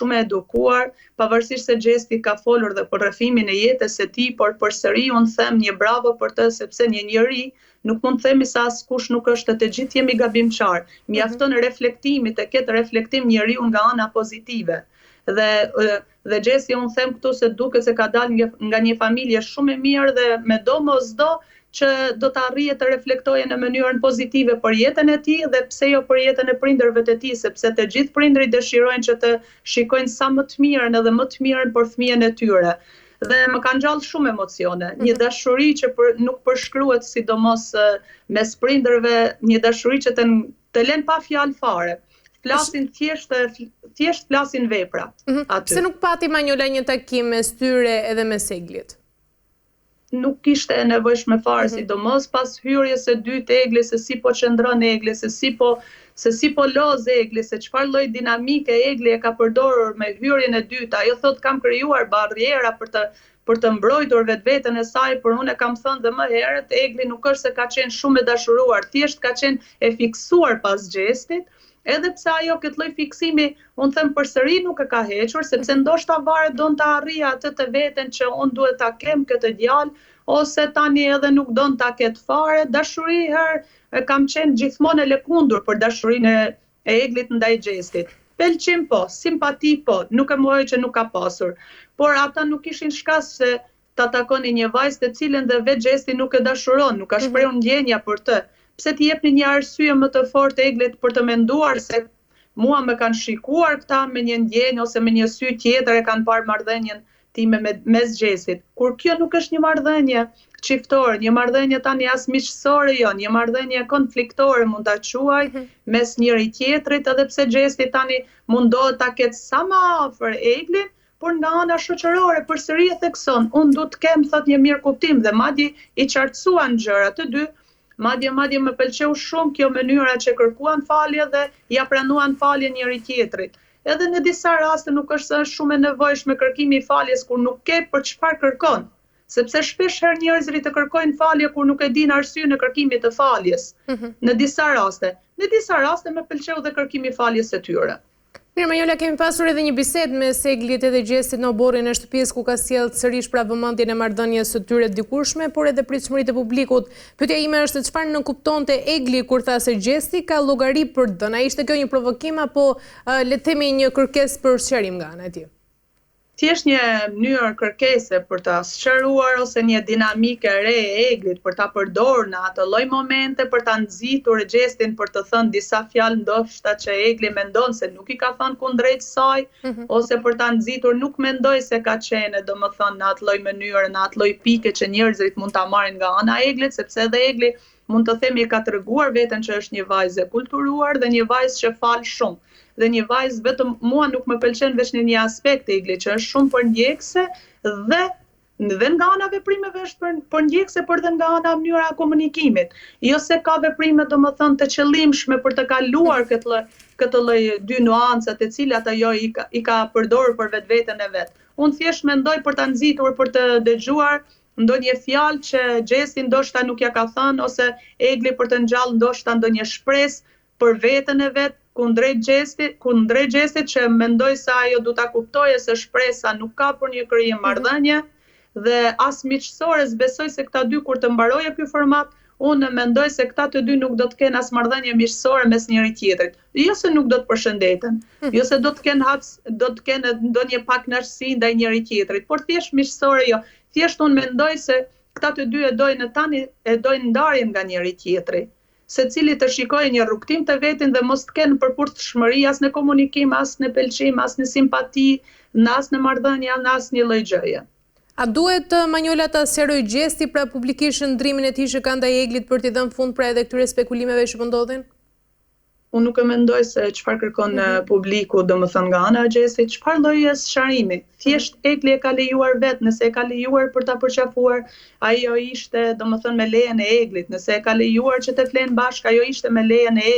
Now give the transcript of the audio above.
shumë e edukuar, pavarësisht se Gjesti ka folur dhe për rrëfimin e jetës së tij, por përsëri unë them një bravo për të, sepse një njeri nuk mund të themi se askush nuk është, të gjithë jemi gabimçar. Mjafton reflektimi, të ketë reflektim njeriu nga ana pozitive. Dhe Gjesi unë them këtu se duket se ka dalë nga një familje shumë e mirë dhe me do mos do që do të arrije të reflektojë në mënyrën pozitive për jetën e tij dhe pse jo për jetën e prindërve të tij, sepse të gjithë prindrit dëshirojnë që të shikojnë sa më të mirën edhe më të mirën për fëmijën e tyre. Dhe më kanë ngjall shumë emocione. Një dashuri që nuk përshkruhet sidomos mes prindërve, një dashuri që të lën pa fjalë fare. Flasin thjesht flasin vepra. Pse nuk pati Manjola një takim mes tyre edhe mes Eglit? Nuk kishte e nevojshme fare, sidomos pas hyrjes së dytë Egli, se si po qëndron Egli, se si po loz Egli, se çfarë lloj dinamike Egli e ka përdorur me hyrjen e dytë. Ajo thot kam krijuar barriera për të mbrojtur vetveten e saj, por unë kam thënë dhe më herët, Egli nuk është se ka qenë shumë e dashuruar, thjesht ka qenë e fiksuar pas Gjestit. Edhe pse ajo këtë lloj fiksimi, unë them përsëri nuk e ka hequr, sepse ndoshta varet don ta arrijë atë të veten që unë duhet ta kem këtë djalë, ose tani edhe nuk don ta ketë fare. Dashuri kam qenë gjithmonë e lëkundur për dashurinë e Eglit ndaj Gjestit. Pëlqim po, simpati po, nuk e mohoj që nuk ka pasur, por ata nuk kishin shkas se ta takoni një vajzë të cilën dhe vetë Gjesti nuk e dashuron, nuk ka shprehur ndjenja për të. Pse t'i jepni një arsye më të fortë Eglit për të menduar se mua më kanë shikuar këta me një ndjenjë ose me një sy tjetër, e kanë parë marrëdhënien time mes Gjestit. Kur kjo nuk është një marrëdhënie çiftore, një marrëdhënie tani as miqësore jo, një marrëdhënie konfliktore mund ta quaj mes njëri tjetrit, edhe pse Gjesti tani mundohet ta ketë sa më afër Eglin, por nga ana shoqërore përsëri e thekson, unë du të kem thot një mirë kuptim dhe madje i qartësuan gjërat të dy. Madje më pëlqeu shumë kjo mënyra që kërkuan falje dhe ja pranuan falje njëri tjetrit. Edhe në disa raste nuk është shumë e nevojshme kërkimi i faljes kur nuk ke për çfarë kërkon, sepse shpesh herë njerëzit të kërkojnë falje kur nuk e dinë arsyeën e kërkimit të faljes. Në disa raste më pëlqeu dhe kërkimi i faljes së tyre. Mirë, Manjola, kemi pasur edhe një bisedë mes Eglit edhe Gjestit në oborrin e shtëpisë ku ka sjellë sërish pra vëmendjen e marrëdhënies së tyre të dikurshme, por edhe pritshmëritë e publikut. Pyetja ime është çfarë nënkuptonte Egli kur tha se Gjesti ka llogari për dhënë. A ishte kjo një provokim apo le të themi një kërkesë për sqarim nga ana e tij? Thjesht një mënyrë kërkese për ta sqaruar ose një dinamike re e Eglit për ta përdorur në atë lloj momente për ta nxitur Gjestin për të thënë disa fjalë ndoshta që Egli mendon se nuk i ka thënë kundrejt saj, ose për ta nxitur nuk mendoj se ka qenë domethënë në atë lloj mënyre, në atë lloj pike që njerëzit mund ta marrin nga ana e Eglit, sepse edhe Egli mund të themi ka treguar veten që është një vajzë e kulturuar dhe një vajzë që fal shumë. Dhe një vajzë vetëm mua nuk më pëlqen veç në një aspekt e Egli që është shumë përndjekse dhe nga ana veprimeve është përndjekse, por dhe nga ana mënyra e komunikimit. Jo se ka veprime domethënë të qëllimshme për të kaluar këtë lloj dy nuancat e cilat ajo i ka përdorur për vetveten e vet. Unë thjesht mendoj për ta nxitur, për të dëgjuar ndonjë fjalë që Gjesti ndoshta nuk ja ka thënë, ose Egli për të ngjall ndoshta ndonjë shpresë për veten e vet kundrejt Gjestit që mendoj se ajo du ta kuptojë se shpresa nuk ka për një krijim marrëdhënie dhe as miqësore. Besoj se këta dy kur të mbarojë ky format, unë mendoj se këta të dy nuk do të kenë as marrëdhënie miqësore mes njëri tjetrit. Jo se nuk do të përshëndeten, jo se do të kenë ndonjë pakënaqësi ndaj njëri tjetrit, por thjesht miqësore jo. Thjesht unë mendoj se këta të dy e dojnë ndarjen nga njëri tjetri. Secili të shikojë një rrugtim të vetin dhe mos të kenë përputhshmëri as në komunikim, as në pëlqim, as në simpati, as në marrëdhënie, as një lloj gjëje. A duhet Manjola ta sqarojë Gjesti pra publikisht ndrimin e tij që ka ndaj Eglit për t'i dhënë fund pra edhe këtyre spekulimeve që po ndodhin? Unë nuk e mendoj se çfarë kërkon publiku, domethënë nga ana e Gjestit, çfarë lloji sqarimi. Thjesht Egli e ka lejuar vet, nëse e ka lejuar për ta përqafuar, ajo ishte domethënë me lejen e Eglit, nëse e ka lejuar që të flenë bashkë, ajo ishte me lejen e Eglit.